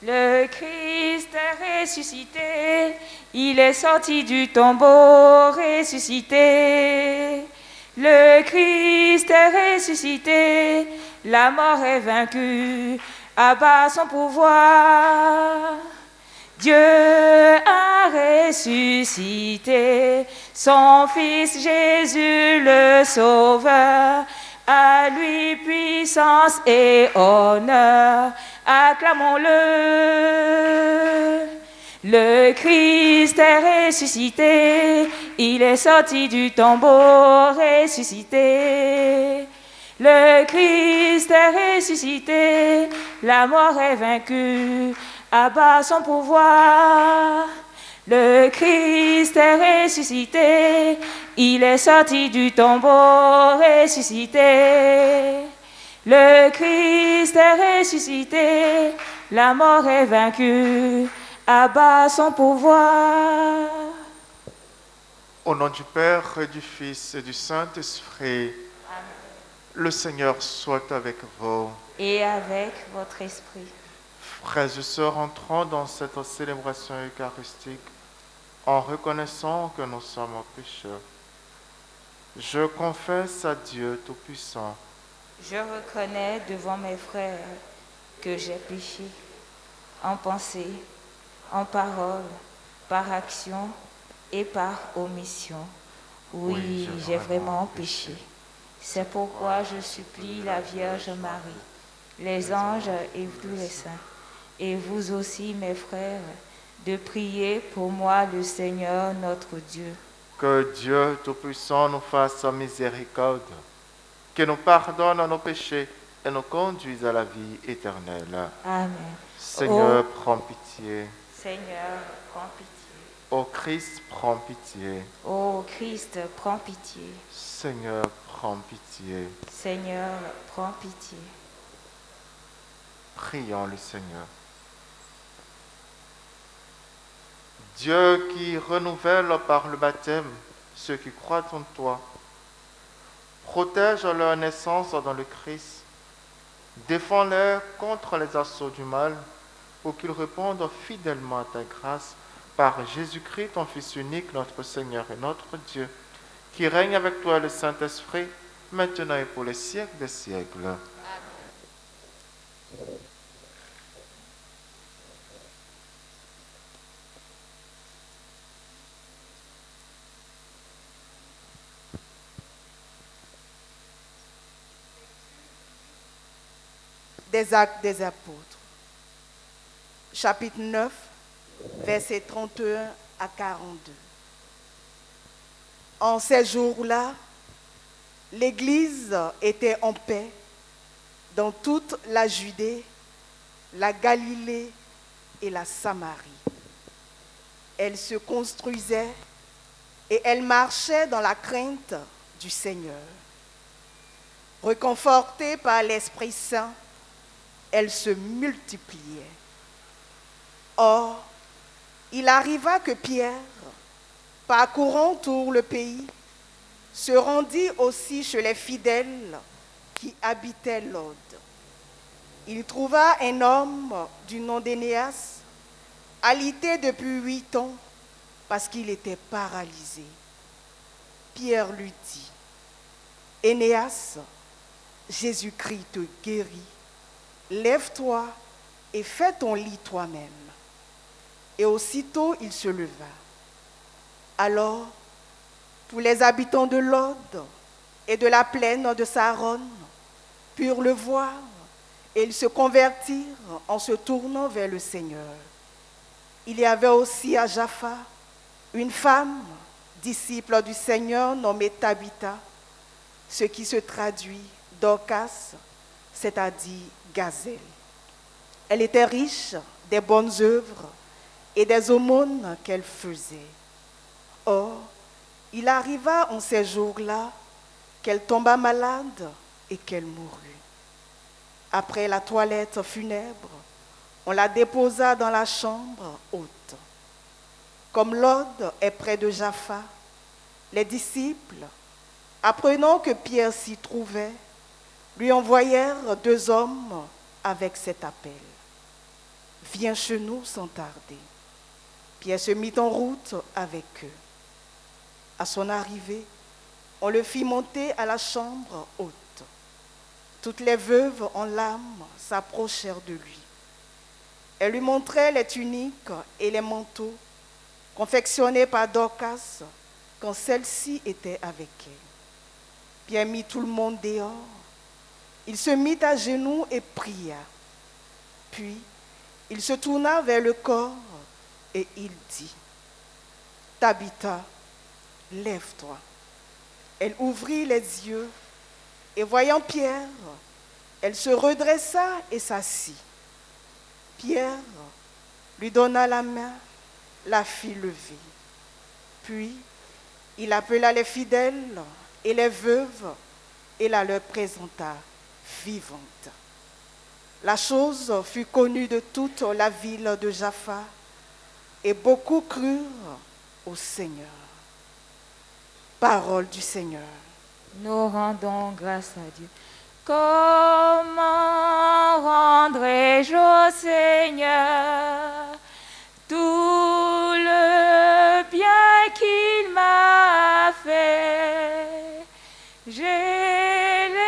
Le Christ est ressuscité, il est sorti du tombeau ressuscité. Le Christ est ressuscité, la mort est vaincue, abat son pouvoir. Dieu a ressuscité son Fils Jésus le Sauveur. À lui puissance et honneur, acclamons-le. Le Christ est ressuscité, il est sorti du tombeau ressuscité. Le Christ est ressuscité, la mort est vaincue, abat son pouvoir. Le Christ est ressuscité, il est sorti du tombeau ressuscité. Le Christ est ressuscité, la mort est vaincue, abat son pouvoir. Au nom du Père et du Fils et du Saint-Esprit, Amen. Le Seigneur soit avec vous. Et avec votre esprit. Frères et sœurs, entrons dans cette célébration eucharistique en reconnaissant que nous sommes pécheurs. Je confesse à Dieu Tout-Puissant. Je reconnais devant mes frères que j'ai péché en pensée, en parole, par action et par omission. Oui, j'ai vraiment péché. C'est pourquoi je supplie la Vierge Marie, les anges et tous les saints, et vous aussi, mes frères, de prier pour moi le Seigneur notre Dieu. Que Dieu Tout-Puissant nous fasse miséricorde, qu'il nous pardonne nos péchés et nous conduise à la vie éternelle. Amen. Seigneur, prends pitié. Seigneur, prends pitié. Ô Christ, prends pitié. Ô Christ, prends pitié. Seigneur, prends pitié. Seigneur, prends pitié. Prions le Seigneur. Dieu qui renouvelle par le baptême ceux qui croient en toi, protège leur naissance dans le Christ, défends-les contre les assauts du mal, pour qu'ils répondent fidèlement à ta grâce par Jésus-Christ, ton Fils unique, notre Seigneur et notre Dieu, qui règne avec toi le Saint-Esprit, maintenant et pour les siècles des siècles. Amen. Des Actes des Apôtres, chapitre 9, versets 31 à 42. En ces jours-là, l'Église était en paix dans toute la Judée, la Galilée et la Samarie. Elle se construisait et elle marchait dans la crainte du Seigneur. Réconfortée par l'Esprit Saint, elle se multipliait. Or, il arriva que Pierre, parcourant tout le pays, se rendit aussi chez les fidèles qui habitaient Lod. Il trouva un homme du nom d'Énéas, alité depuis 8 ans, parce qu'il était paralysé. Pierre lui dit, « Énéas, Jésus-Christ te guérit. Lève-toi et fais ton lit toi-même. » Et aussitôt il se leva. Alors, tous les habitants de Lod et de la plaine de Saron purent le voir, et ils se convertirent en se tournant vers le Seigneur. Il y avait aussi à Jaffa une femme, disciple du Seigneur, nommée Tabitha, ce qui se traduit Dorcas, c'est-à-dire gazelle. Elle était riche des bonnes œuvres et des aumônes qu'elle faisait. Or, il arriva en ces jours-là qu'elle tomba malade et qu'elle mourut. Après la toilette funèbre, on la déposa dans la chambre haute. Comme Lod est près de Jaffa, les disciples, apprenant que Pierre s'y trouvait, lui envoyèrent 2 hommes avec cet appel. Viens chez nous sans tarder. Pierre se mit en route avec eux. À son arrivée, on le fit monter à la chambre haute. Toutes les veuves en larmes s'approchèrent de lui. Elles lui montraient les tuniques et les manteaux confectionnés par Dorcas quand celle-ci était avec elle. Pierre mit tout le monde dehors. Il se mit à genoux et pria. Puis, il se tourna vers le corps et il dit, « Tabitha, lève-toi. » Elle ouvrit les yeux et voyant Pierre, elle se redressa et s'assit. Pierre lui donna la main, la fit lever. Puis, il appela les fidèles et les veuves et la leur présenta vivante. La chose fut connue de toute la ville de Jaffa et beaucoup crurent au Seigneur. Parole du Seigneur. Nous rendons grâce à Dieu. Comment rendrai-je au Seigneur tout le bien qu'il m'a fait? J'élèverai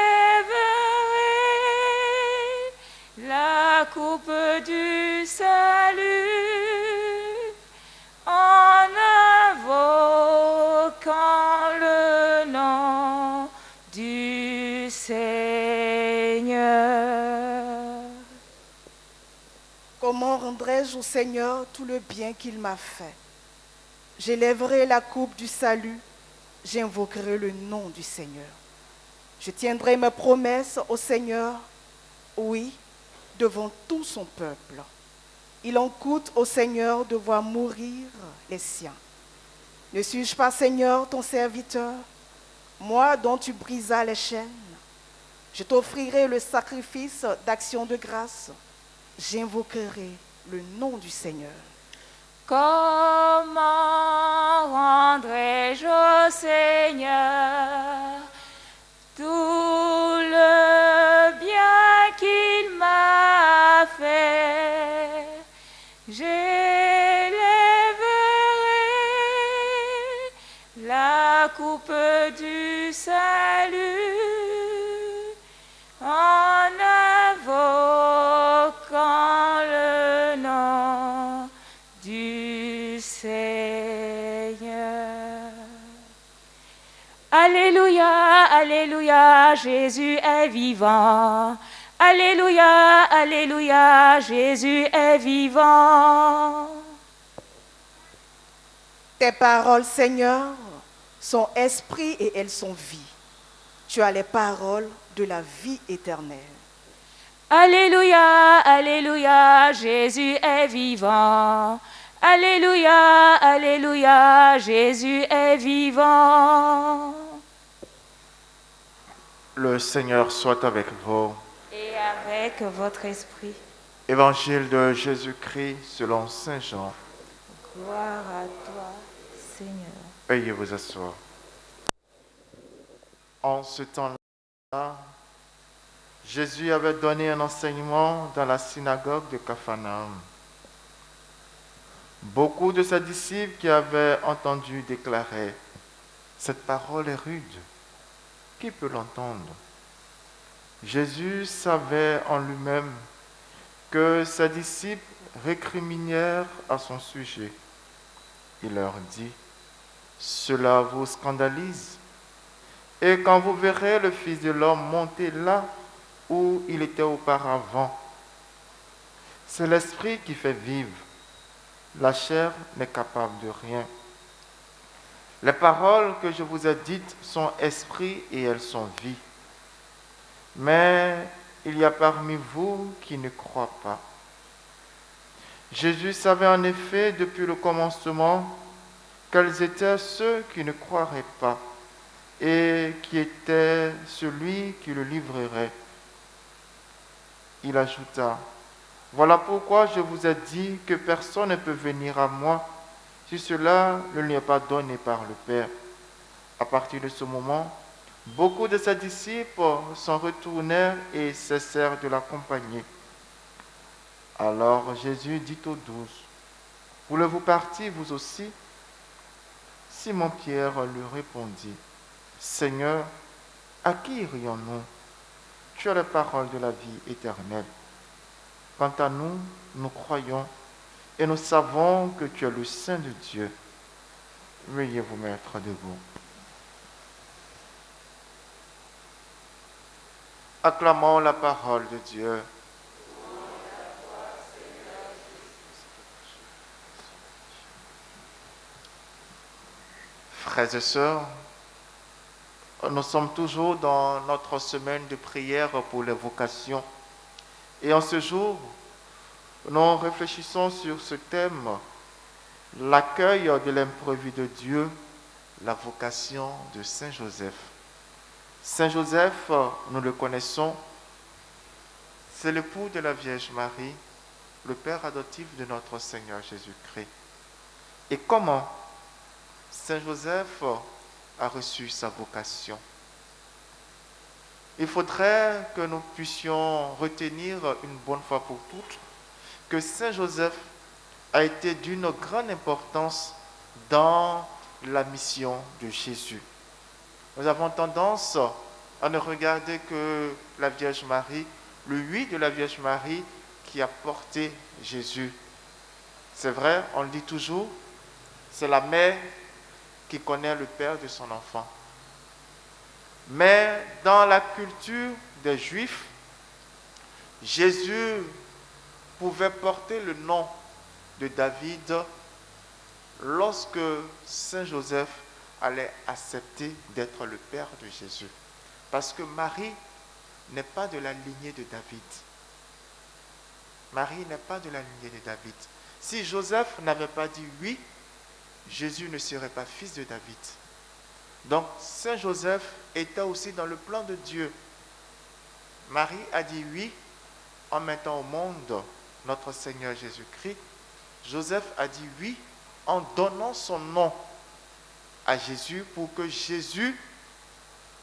la coupe du salut en invoquant le nom du Seigneur. Comment rendrai-je au Seigneur tout le bien qu'il m'a fait? J'élèverai la coupe du salut, j'invoquerai le nom du Seigneur. Je tiendrai mes promesses au Seigneur, oui, devant tout son peuple. Il en coûte au Seigneur de voir mourir les siens. Ne suis-je pas, Seigneur, ton serviteur, moi dont tu brisas les chaînes? Je t'offrirai le sacrifice d'action de grâce. J'invoquerai le nom du Seigneur. Comment rendrai-je au Seigneur tout le bien qu'il m'a fait? J'élèverai la coupe du salut en invoquant le nom du Seigneur. Alléluia, alléluia, Jésus est vivant. Alléluia, alléluia, Jésus est vivant. Tes paroles, Seigneur, sont esprit et elles sont vie. Tu as les paroles de la vie éternelle. Alléluia, alléluia, Jésus est vivant. Alléluia, alléluia, Jésus est vivant. Le Seigneur soit avec vous. Et avec votre esprit. Évangile de Jésus-Christ selon Saint Jean. Gloire à toi, Seigneur. Veuillez vous asseoir. En ce temps-là, Jésus avait donné un enseignement dans la synagogue de Capharnaüm. Beaucoup de ses disciples qui avaient entendu déclaraient « Cette parole est rude, qui peut l'entendre ?» Jésus savait en lui-même que ses disciples récriminèrent à son sujet. Il leur dit « Cela vous scandalise ? Et quand vous verrez le Fils de l'homme monter là où il était auparavant, c'est l'esprit qui fait vivre. La chair n'est capable de rien. Les paroles que je vous ai dites sont esprit et elles sont vie. Mais il y a parmi vous qui ne croient pas. Jésus savait en effet depuis le commencement quels étaient ceux qui ne croiraient pas et qui était celui qui le livrerait. Il ajouta, « Voilà pourquoi je vous ai dit que personne ne peut venir à moi si cela ne lui est pas donné par le Père. » À partir de ce moment, beaucoup de ses disciples s'en retournèrent et cessèrent de l'accompagner. Alors Jésus dit aux 12, voulez-vous partir vous aussi? Simon-Pierre lui répondit, Seigneur, à qui irions-nous? Tu as la parole de la vie éternelle. Quant à nous, nous croyons et nous savons que tu es le Saint de Dieu. Veuillez vous mettre debout. Acclamons la parole de Dieu. Frères et sœurs, nous sommes toujours dans notre semaine de prière pour les vocations. Et en ce jour, nous réfléchissons sur ce thème, l'accueil de l'imprévu de Dieu, la vocation de Saint Joseph. Saint Joseph, nous le connaissons, c'est l'époux de la Vierge Marie, le père adoptif de notre Seigneur Jésus-Christ. Et comment Saint Joseph a reçu sa vocation? Il faudrait que nous puissions retenir une bonne fois pour toutes que Saint Joseph a été d'une grande importance dans la mission de Jésus. Nous avons tendance à ne regarder que la Vierge Marie, le oui de la Vierge Marie qui a porté Jésus. C'est vrai, on le dit toujours, c'est la mère qui connaît le père de son enfant. Mais dans la culture des Juifs, Jésus pouvait porter le nom de David lorsque Saint Joseph allait accepter d'être le père de Jésus. Parce que Marie n'est pas de la lignée de David. Marie n'est pas de la lignée de David. Si Joseph n'avait pas dit oui, Jésus ne serait pas fils de David. Donc, Saint Joseph était aussi dans le plan de Dieu. Marie a dit oui en mettant au monde notre Seigneur Jésus-Christ. Joseph a dit oui en donnant son nom à Jésus pour que Jésus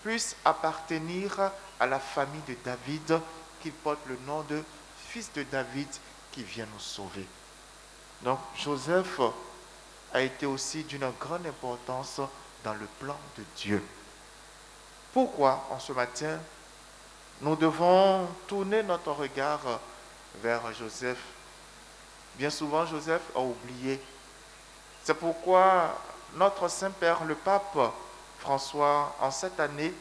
puisse appartenir à la famille de David, qu'il porte le nom de fils de David qui vient nous sauver. Donc, Joseph a été aussi d'une grande importance dans le plan de Dieu. Pourquoi, en ce matin, nous devons tourner notre regard vers Joseph? Bien souvent, Joseph a oublié. C'est pourquoi notre Saint-Père, le pape François, en cette année,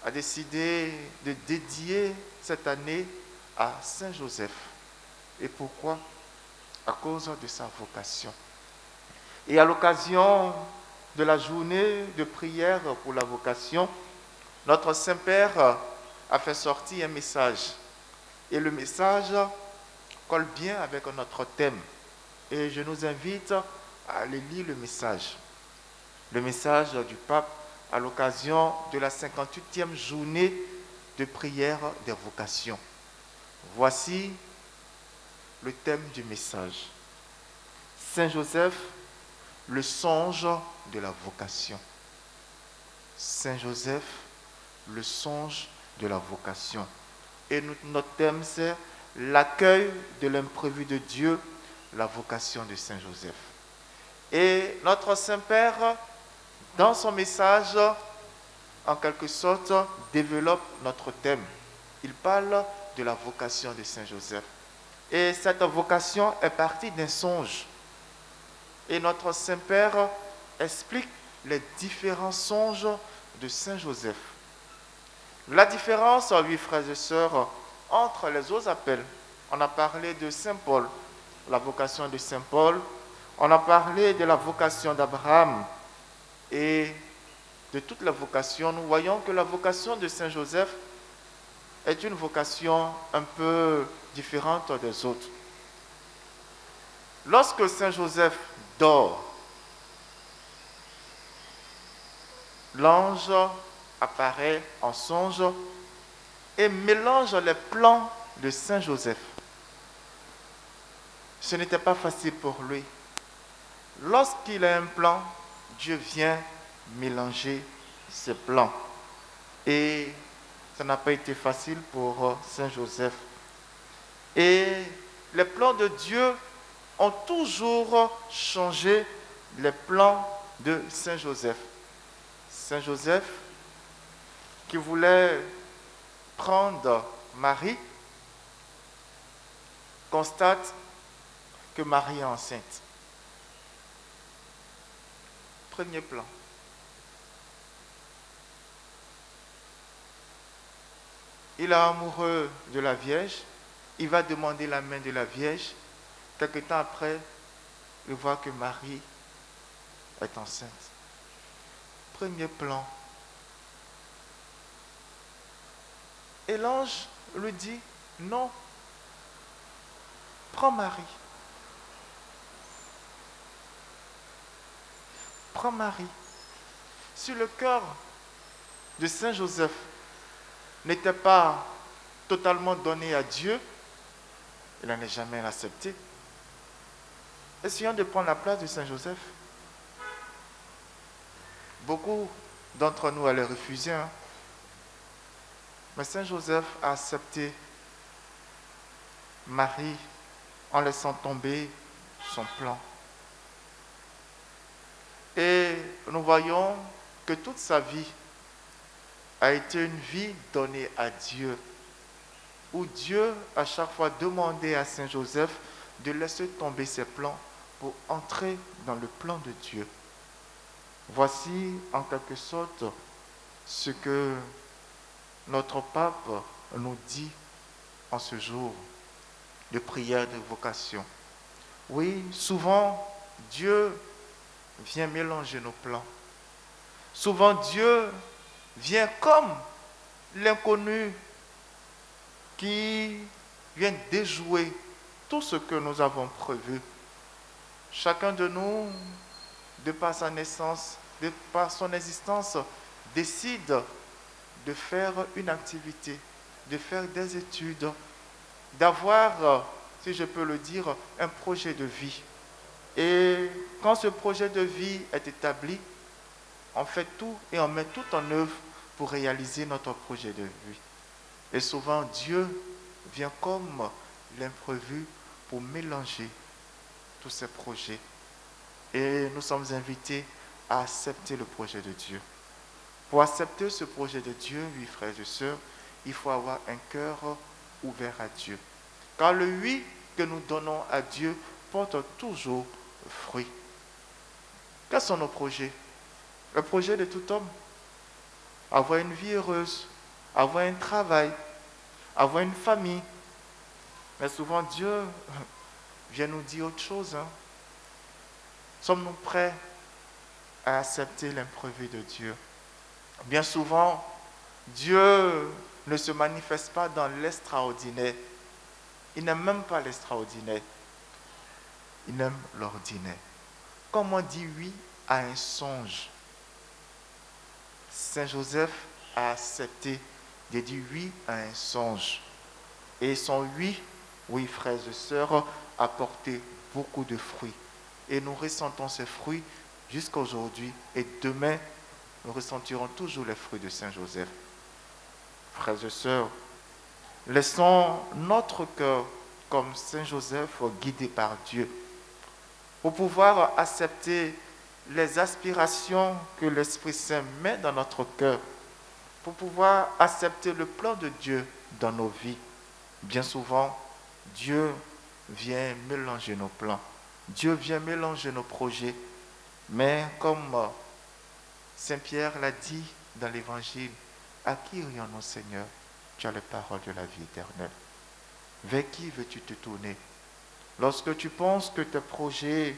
a décidé de dédier cette année à Saint Joseph. Et pourquoi? À cause de sa vocation. Et à l'occasion de la journée de prière pour la vocation, notre Saint-Père a fait sortir un message. Et le message colle bien avec notre thème. Et je nous invite à aller lire le message. Le message du pape à l'occasion de la 58e journée de prière des vocations. Voici le thème du message. Saint Joseph, le songe de la vocation. Saint Joseph, le songe de la vocation. Et notre thème, c'est l'accueil de l'imprévu de Dieu, la vocation de Saint Joseph. Et notre Saint-Père, dans son message, en quelque sorte, développe notre thème. Il parle de la vocation de Saint Joseph. Et cette vocation est partie d'un songe. Et notre Saint-Père explique les différents songes de Saint Joseph. La différence, oui, frères et sœurs, entre les autres appels. On a parlé de Saint Paul, la vocation de Saint Paul. On a parlé de la vocation d'Abraham et de toutes les vocations. Nous voyons que la vocation de Saint Joseph est une vocation un peu différente des autres. Lorsque Saint Joseph dort, l'ange apparaît en songe et mélange les plans de Saint Joseph. Ce n'était pas facile pour lui. Lorsqu'il a un plan, Dieu vient mélanger ses plans. Et ça n'a pas été facile pour Saint Joseph. Et les plans de Dieu ont toujours changé les plans de Saint Joseph. Saint Joseph qui voulait prendre Marie constate que Marie est enceinte. Premier plan. Il est amoureux de la Vierge. Il va demander la main de la Vierge. Quelque temps après, il voit que Marie est enceinte. Premier plan. Et l'ange lui dit, non, prends Marie. Prends Marie. Si le cœur de Saint Joseph n'était pas totalement donné à Dieu, il n'en est jamais accepté. Essayons de prendre la place de Saint Joseph. Beaucoup d'entre nous allaient refuser. Mais Saint Joseph a accepté Marie en laissant tomber son plan. Et nous voyons que toute sa vie a été une vie donnée à Dieu, où Dieu à chaque fois demandait à Saint Joseph de laisser tomber ses plans pour entrer dans le plan de Dieu. Voici en quelque sorte ce que notre pape nous dit en ce jour de prière de vocation. Oui, souvent Dieu vient mélanger nos plans. Souvent Dieu vient comme l'inconnu qui vient déjouer tout ce que nous avons prévu. Chacun de nous, de par sa naissance, de par son existence, décide de faire une activité, de faire des études, d'avoir, si je peux le dire, un projet de vie. Et quand ce projet de vie est établi, on fait tout et on met tout en œuvre pour réaliser notre projet de vie. Et souvent, Dieu vient comme l'imprévu pour mélanger tous ces projets. Et nous sommes invités à accepter le projet de Dieu. Pour accepter ce projet de Dieu, oui, frères et sœurs, il faut avoir un cœur ouvert à Dieu. Car le oui que nous donnons à Dieu porte toujours fruit. Quels sont nos projets? Le projet de tout homme, avoir une vie heureuse, avoir un travail, avoir une famille. Mais souvent Dieu vient nous dire autre chose. Sommes-nous prêts à accepter l'imprévu de Dieu? Bien souvent, Dieu ne se manifeste pas dans l'extraordinaire. Il n'aime même pas l'extraordinaire. Il aime l'ordinaire. Comme on dit oui à un songe, Saint Joseph a accepté de dire oui à un songe. Et son oui, frères et sœurs, a porté beaucoup de fruits. Et nous ressentons ces fruits jusqu'à aujourd'hui. Et demain, nous ressentirons toujours les fruits de Saint Joseph. Frères et sœurs, laissons notre cœur comme Saint Joseph guidé par Dieu pour pouvoir accepter les aspirations que l'Esprit Saint met dans notre cœur, pour pouvoir accepter le plan de Dieu dans nos vies. Bien souvent, Dieu vient mélanger nos plans. Dieu vient mélanger nos projets. Mais comme Saint Pierre l'a dit dans l'Évangile, à qui irions-nous, Seigneur? Tu as les paroles de la vie éternelle. Vers qui veux-tu te tourner? Lorsque tu penses que tes projets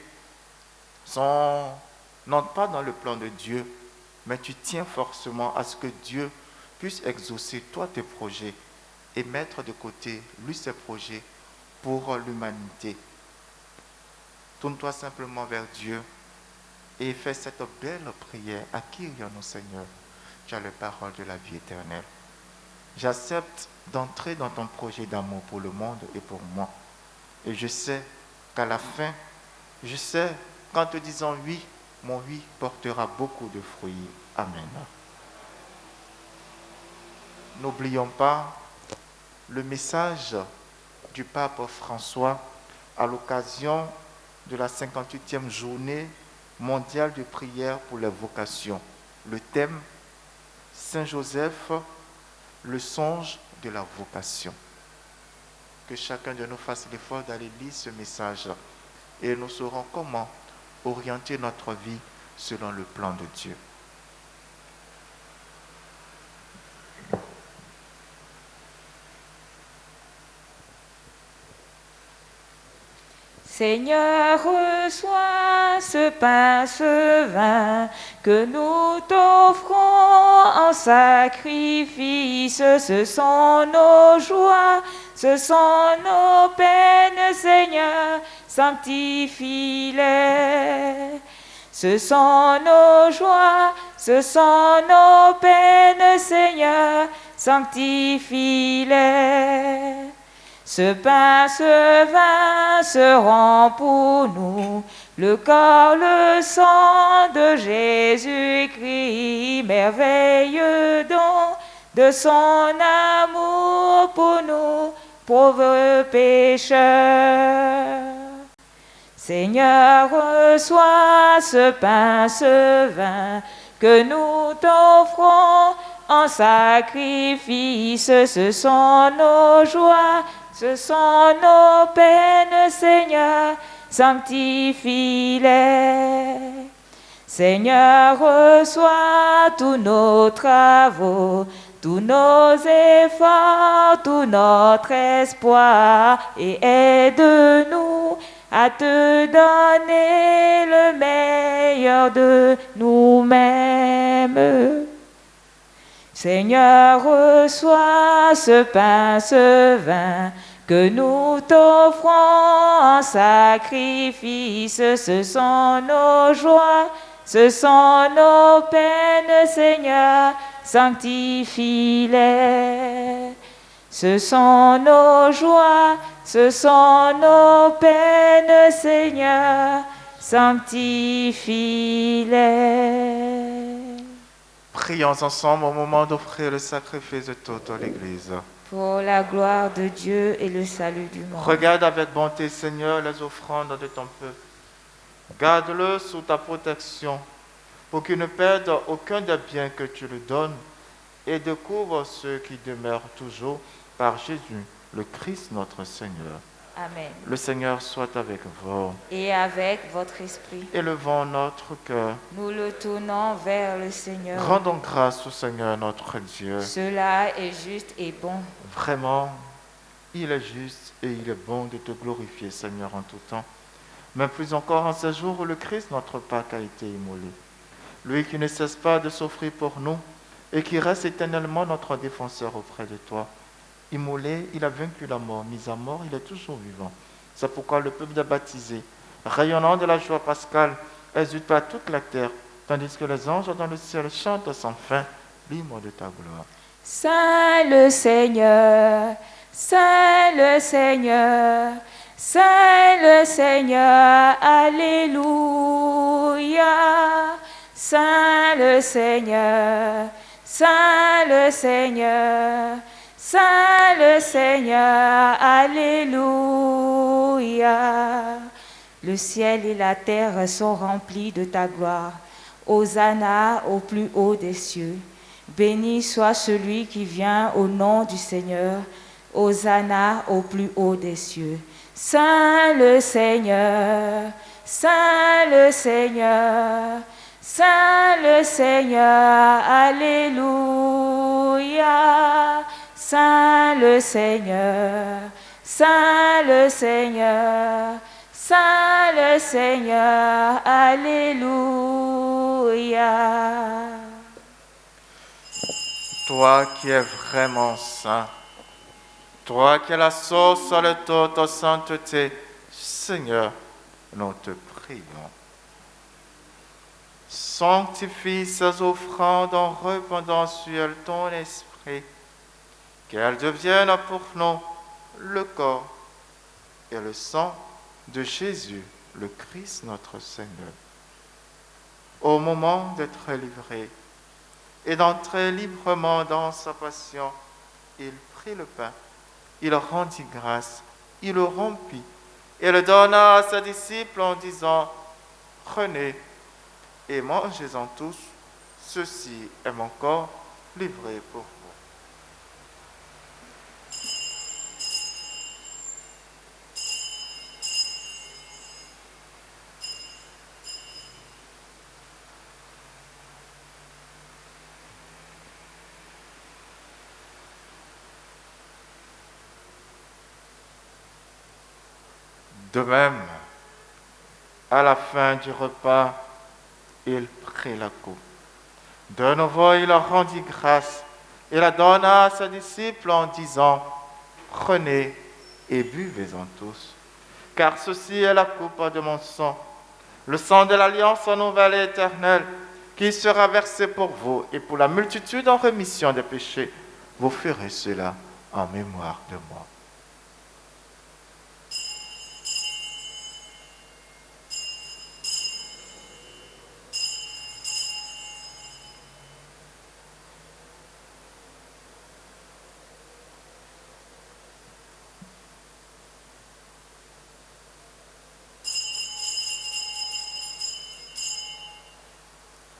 n'entrent pas dans le plan de Dieu, mais tu tiens forcément à ce que Dieu puisse exaucer toi tes projets et mettre de côté lui ses projets pour l'humanité. Tourne-toi simplement vers Dieu et fais cette belle prière. À qui irions-nous, Seigneur? Tu as les paroles de la vie éternelle. J'accepte d'entrer dans ton projet d'amour pour le monde et pour moi. Et je sais qu'à la fin, je sais qu'en te disant oui, mon oui portera beaucoup de fruits. Amen. N'oublions pas le message du pape François à l'occasion de la 58e journée mondiale de prière pour les vocations. Le thème, Saint Joseph, le songe de la vocation. Que chacun de nous fasse l'effort d'aller lire ce message et nous saurons comment orienter notre vie selon le plan de Dieu. Seigneur, reçois ce pain, ce vin que nous t'offrons en sacrifice. Ce sont nos joies, ce sont nos peines, Seigneur, sanctifie-les. Ce sont nos joies, ce sont nos peines, Seigneur, sanctifie-les. Ce pain, ce vin seront pour nous le corps, le sang de Jésus-Christ, merveilleux don de son amour pour nous, pauvres pécheurs. Seigneur, reçois ce pain, ce vin que nous t'offrons en sacrifice. Ce sont nos joies, ce sont nos peines, Seigneur, sanctifie-les. Seigneur, reçois tous nos travaux, tous nos efforts, tout notre espoir, et aide-nous à te donner le meilleur de nous-mêmes. Seigneur, reçois ce pain, ce vin que nous t'offrons en sacrifice. Ce sont nos joies, ce sont nos peines, Seigneur, sanctifie-les. Ce sont nos joies, ce sont nos peines, Seigneur, sanctifie-les. Prions ensemble au moment d'offrir le sacrifice de toute l'Église. Pour la gloire de Dieu et le salut du monde. Regarde avec bonté, Seigneur, les offrandes de ton peuple. Garde-le sous ta protection pour qu'il ne perde aucun des biens que tu lui donnes et découvre ceux qui demeurent toujours par Jésus, le Christ notre Seigneur. Amen. Le Seigneur soit avec vous. Et avec votre esprit. Élevons notre cœur. Nous le tournons vers le Seigneur. Rendons grâce au Seigneur notre Dieu. Cela est juste et bon. Vraiment, il est juste et il est bon de te glorifier, Seigneur, en tout temps. Mais plus encore en ce jour où le Christ, notre Pâque, a été immolé. Lui qui ne cesse pas de s'offrir pour nous et qui reste éternellement notre défenseur auprès de toi. Immolé, il a vaincu la mort. Mis à mort, il est toujours vivant. C'est pourquoi le peuple des baptisés, rayonnant de la joie pascale, exulte par toute la terre, tandis que les anges dans le ciel chantent sans fin l'hymne de ta gloire. Saint le Seigneur, Saint le Seigneur, Saint le Seigneur, Alléluia. Saint le Seigneur, Saint le Seigneur, Saint le Seigneur, Alléluia. Le ciel et la terre sont remplis de ta gloire. Hosanna au plus haut des cieux. Béni soit celui qui vient au nom du Seigneur. Hosanna au plus haut des cieux. Saint le Seigneur, Saint le Seigneur, Saint le Seigneur, Alléluia. Saint le Seigneur, Saint le Seigneur, Saint le Seigneur, Alléluia. Toi qui es vraiment saint, toi qui es la source de toute sainteté, Seigneur, nous te prions. Sanctifie ces offrandes en répandant sur elles ton esprit, qu'elles deviennent pour nous le corps et le sang de Jésus, le Christ notre Seigneur. Au moment d'être livré et d'entrer librement dans sa passion, il prit le pain, il rendit grâce, il le rompit et le donna à ses disciples en disant, « Prenez et mangez-en tous, ceci est mon corps livré pour vous. » De même, à la fin du repas, il prit la coupe. De nouveau, il leur rendit grâce et la donna à ses disciples en disant, « Prenez et buvez-en tous, car ceci est la coupe de mon sang, le sang de l'alliance nouvelle et éternelle, qui sera versé pour vous et pour la multitude en rémission des péchés. Vous ferez cela en mémoire de moi. »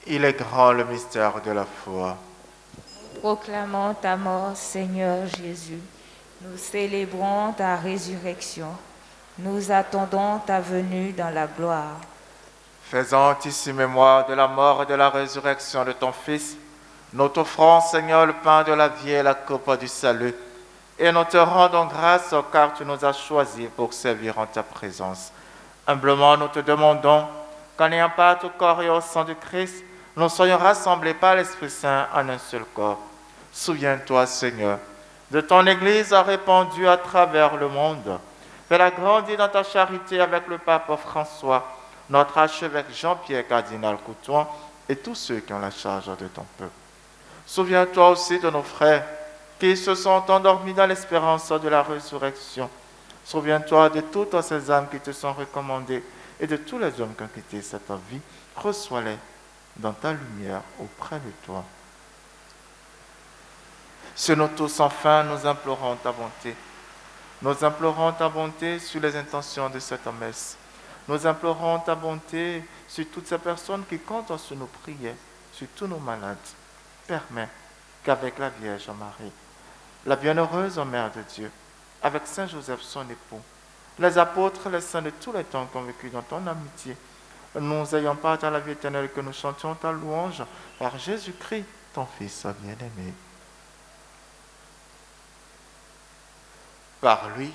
Il est grand le mystère de la foi. Proclamons ta mort, Seigneur Jésus. Nous célébrons ta résurrection. Nous attendons ta venue dans la gloire. Faisant ici mémoire de la mort et de la résurrection de ton Fils, nous t'offrons, Seigneur, le pain de la vie et la coupe du salut, et nous te rendons grâce car tu nous as choisis pour servir en ta présence. Humblement, nous te demandons qu'en ayant part au corps et au sang du Christ, nous soyons rassemblés par l'Esprit Saint en un seul corps. Souviens-toi, Seigneur, de ton Église répandue à travers le monde. Fais-la grandir dans ta charité avec le pape François, notre archevêque Jean-Pierre Cardinal Couton et tous ceux qui ont la charge de ton peuple. Souviens-toi aussi de nos frères qui se sont endormis dans l'espérance de la résurrection. Souviens-toi de toutes ces âmes qui te sont recommandées et de tous les hommes qui ont quitté cette vie. Reçois-les dans ta lumière auprès de toi. Sur nous tous, enfin, nous implorons ta bonté. Nous implorons ta bonté sur les intentions de cette messe. Nous implorons ta bonté sur toutes ces personnes qui comptent sur nos prières, sur tous nos malades. Permets qu'avec la Vierge Marie, la bienheureuse Mère de Dieu, avec Saint Joseph son époux, les apôtres, les saints de tous les temps qui ont vécu dans ton amitié, nous ayons part à la vie éternelle, que nous chantions ta louange par Jésus-Christ, ton Fils bien-aimé. Par lui,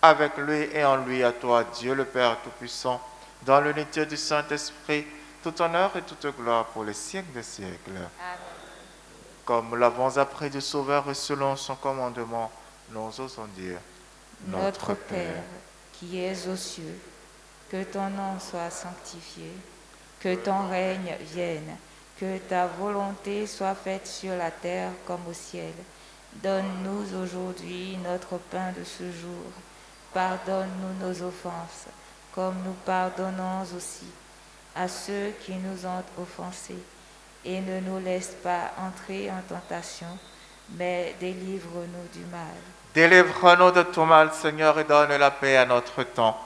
avec lui et en lui, à toi, Dieu le Père Tout-Puissant, dans l'unité du Saint-Esprit, tout honneur et toute gloire pour les siècles des siècles. Amen. Comme nous l'avons appris du Sauveur et selon son commandement, nous osons dire, Notre Père, qui es aux cieux, que ton nom soit sanctifié, que ton règne vienne, que ta volonté soit faite sur la terre comme au ciel. Donne-nous aujourd'hui notre pain de ce jour. Pardonne-nous nos offenses, comme nous pardonnons aussi à ceux qui nous ont offensés. Et ne nous laisse pas entrer en tentation, mais délivre-nous du mal. Délivre-nous de tout mal, Seigneur, et donne la paix à notre temps.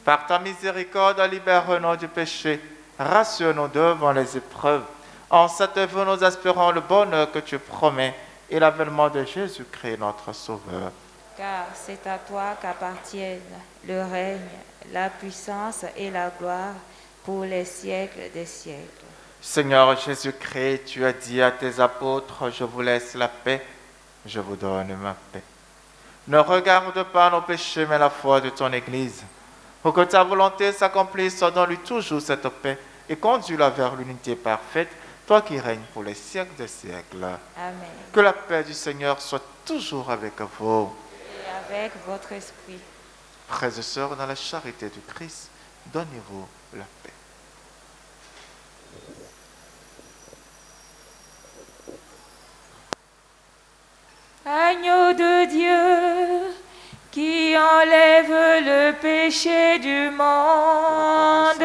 Par ta miséricorde, libère-nous du péché, rassure-nous devant les épreuves. En cette œuvre, nous espérons le bonheur que tu promets et l'avènement de Jésus-Christ, notre Sauveur. Car c'est à toi qu'appartiennent le règne, la puissance et la gloire pour les siècles des siècles. Seigneur Jésus-Christ, tu as dit à tes apôtres, je vous laisse la paix, je vous donne ma paix. Ne regarde pas nos péchés, mais la foi de ton Église. Pour que ta volonté s'accomplisse, donne-lui toujours cette paix et conduis-la vers l'unité parfaite, toi qui règnes pour les siècles des siècles. Amen. Que la paix du Seigneur soit toujours avec vous. Et avec votre esprit. Frères et sœurs, dans la charité du Christ, donnez-vous la paix. Agneau de Dieu, qui enlève le péché du monde,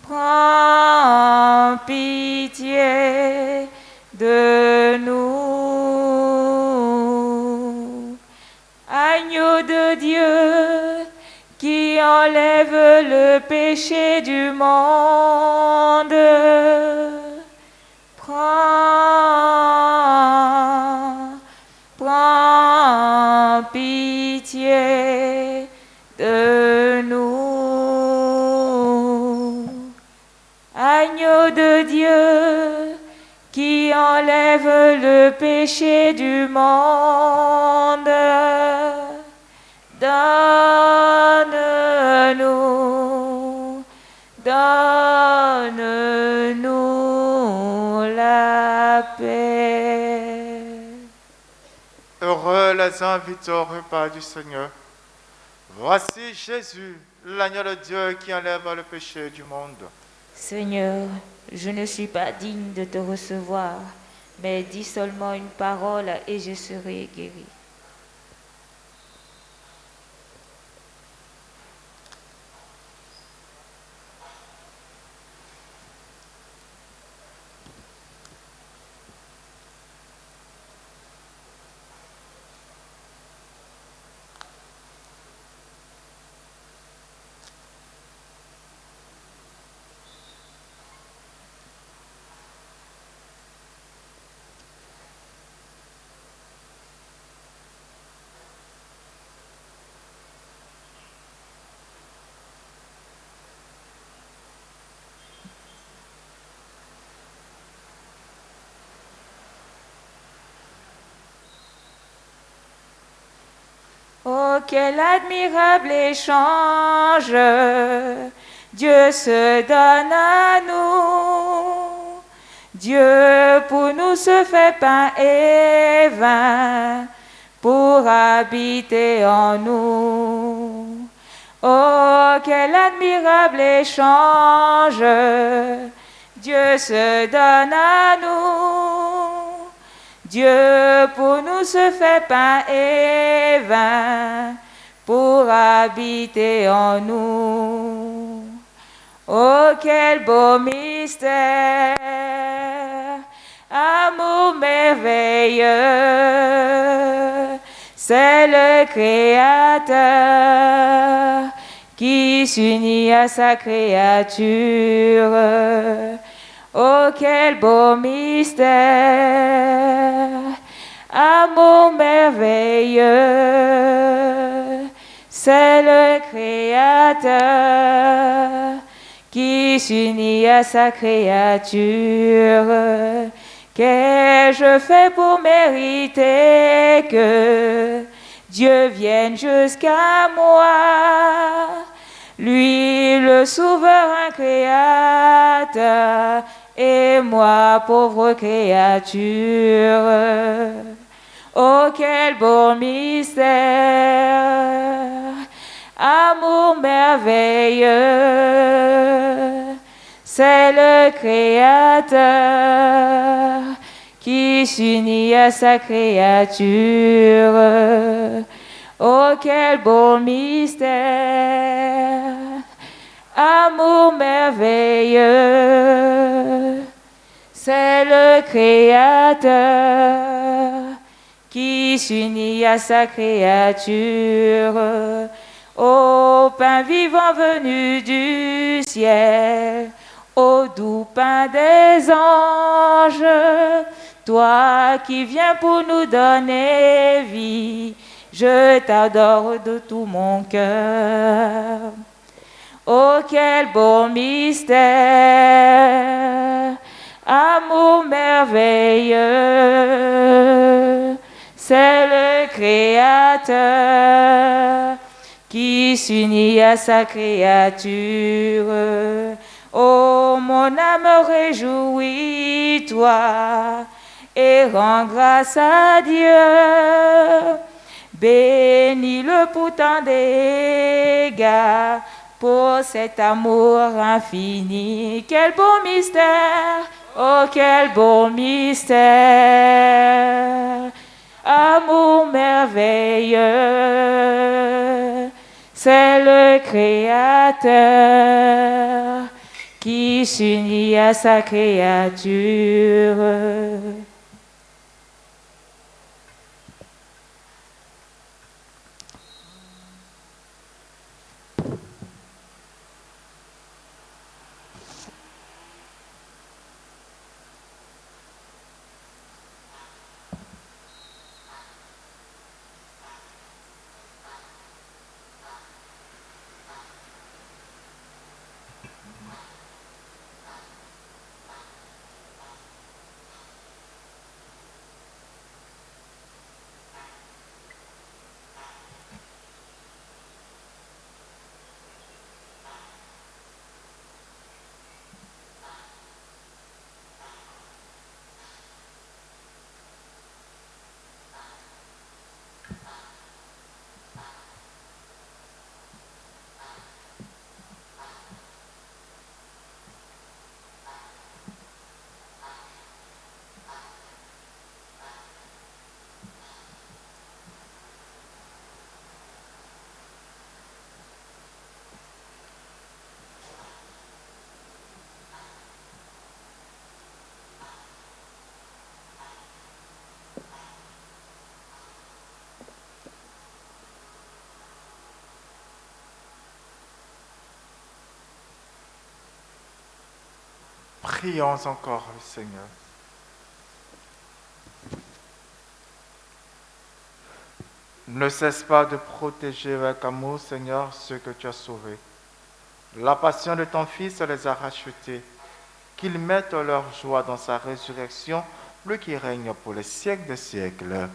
prends pitié de nous. de Dieu qui enlève le péché du monde, prends pitié de nous. Agneau de Dieu qui enlève le péché du monde, donne-nous la paix. Heureux les invités au repas du Seigneur. Voici Jésus, l'agneau de Dieu qui enlève le péché du monde. Seigneur, je ne suis pas digne de te recevoir, mais dis seulement une parole et je serai guéri. Oh, quel admirable échange! Dieu se donne à nous. Dieu pour nous se fait pain et vin pour habiter en nous. Oh, quel admirable échange! Dieu se donne à nous. Dieu pour nous se fait pain et vin pour habiter en nous. Oh, quel beau mystère, amour merveilleux, c'est le Créateur qui s'unit à sa créature. Oh, quel beau mystère, amour merveilleux, c'est le Créateur qui s'unit à sa créature. Qu'ai-je fait pour mériter que Dieu vienne jusqu'à moi? Lui, le souverain créateur, et moi, pauvre créature. Oh, quel beau mystère, amour merveilleux, c'est le Créateur qui s'unit à sa créature. Oh, quel beau mystère, amour merveilleux, c'est le Créateur qui s'unit à sa créature. Ô pain vivant venu du ciel, ô doux pain des anges, toi qui viens pour nous donner vie, je t'adore de tout mon cœur. Oh, quel beau mystère, amour merveilleux, c'est le Créateur qui s'unit à sa créature. Oh, mon âme réjouis-toi et rends grâce à Dieu. Bénis-le pour tant d'égards, pour cet amour infini. Quel beau mystère, oh quel beau mystère, amour merveilleux, c'est le Créateur qui s'unit à sa créature. Prions encore le Seigneur. Ne cesse pas de protéger avec amour, Seigneur, ceux que tu as sauvés. La passion de ton Fils les a rachetés. Qu'ils mettent leur joie dans sa résurrection, lui qui règne pour les siècles des siècles.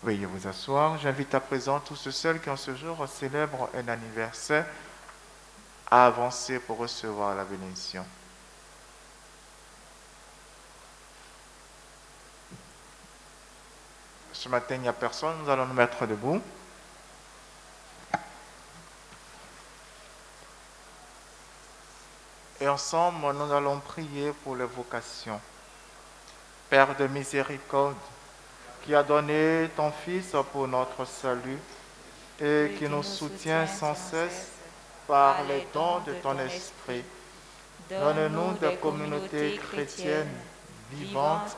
Veuillez vous asseoir. J'invite à présent tous ceux qui en ce jour célèbrent un anniversaire à avancer pour recevoir la bénédiction. Ce matin, il n'y a personne. Nous allons nous mettre debout. Et ensemble, nous allons prier pour les vocations. Père de miséricorde, qui a donné ton Fils pour notre salut et qui nous soutient sans cesse par les dons de ton Esprit, donne-nous des communautés chrétiennes vivantes,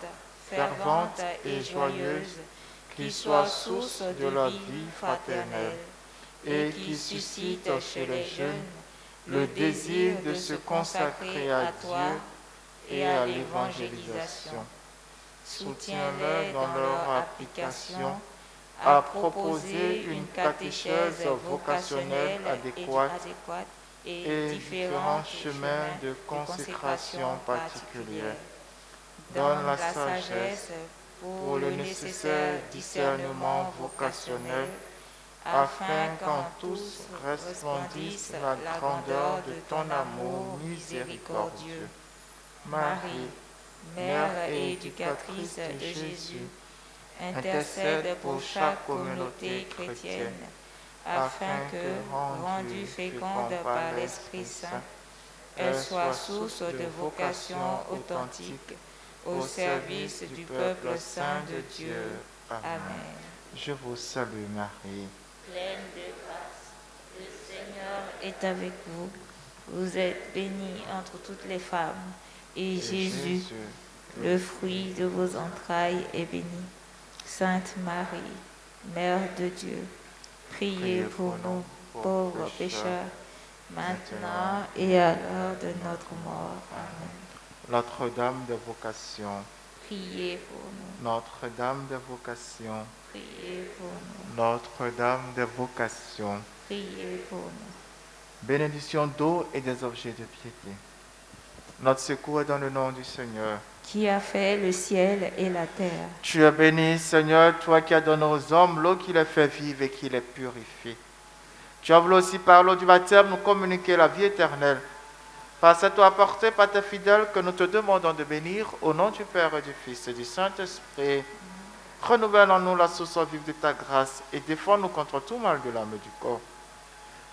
ferventes et joyeuses, qui soient source de la vie fraternelle et qui suscitent chez les jeunes le désir de se consacrer à Dieu et à l'évangélisation. Soutiens-les dans leur application à proposer une catéchèse vocationnelle adéquate et différents chemins de consécration particulière. Donne la sagesse pour le nécessaire discernement vocationnel, afin qu'en tous resplendisse la grandeur de ton amour miséricordieux. Marie, Mère et éducatrice de Jésus, intercède pour chaque communauté chrétienne, afin que, rendue féconde par l'Esprit Saint, elle soit source de vocation authentique au service du peuple saint de Dieu. Amen. Je vous salue Marie, pleine de grâce, le Seigneur est avec vous. Vous êtes bénie entre toutes les femmes, et Jésus, le fruit de vos entrailles, est béni. Sainte Marie, Mère de Dieu, priez pour nous, pauvres pécheurs, maintenant et à l'heure de notre mort. Amen. Notre-Dame de vocation, priez pour nous. Notre-Dame de vocation, priez pour nous. Notre-Dame de vocation, priez pour nous. Bénédiction d'eau et des objets de piété. Notre secours est dans le nom du Seigneur, qui a fait le ciel et la terre. Tu es béni, Seigneur, toi qui as donné aux hommes l'eau qui les fait vivre et qui les purifie. Tu as voulu aussi par l'eau du baptême nous communiquer la vie éternelle. Par cette eau apportée par tes fidèles que nous te demandons de bénir, au nom du Père et du Fils et du Saint-Esprit, renouvelle en nous la source vive de ta grâce et défends-nous contre tout mal de l'âme et du corps.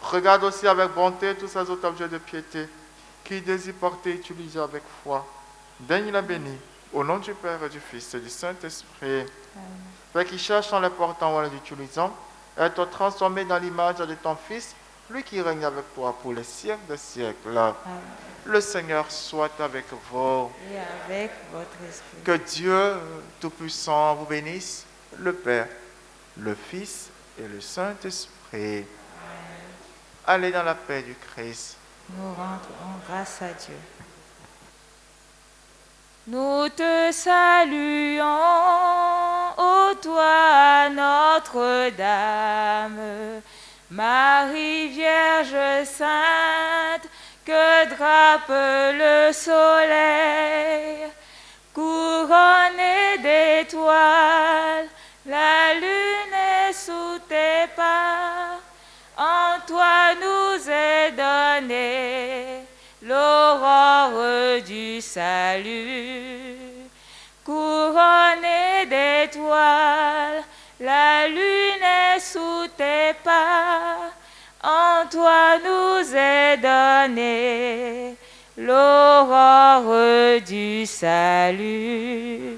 Regarde aussi avec bonté tous ces autres objets de piété qui désirent porter et utiliser avec foi. Daigne la bénir, au nom du Père et du Fils et du Saint-Esprit. Père qui cherche en les portant ou en les utilisant, être transformé dans l'image de ton Fils, lui qui règne avec toi pour les siècles des siècles. Amen. Le Seigneur soit avec vous. Et avec votre esprit. Que Dieu Tout-Puissant vous bénisse, le Père, le Fils et le Saint-Esprit. Allez dans la paix du Christ. Nous rendons grâce à Dieu. Nous te saluons, ô toi Notre-Dame, Marie Vierge Sainte, que drape le soleil, couronnée d'étoiles, la lune est sous tes pas. En toi nous est donnée l'aurore du salut. Couronnée d'étoiles, la lune est sous tes pas. En toi nous est donnée l'aurore du salut.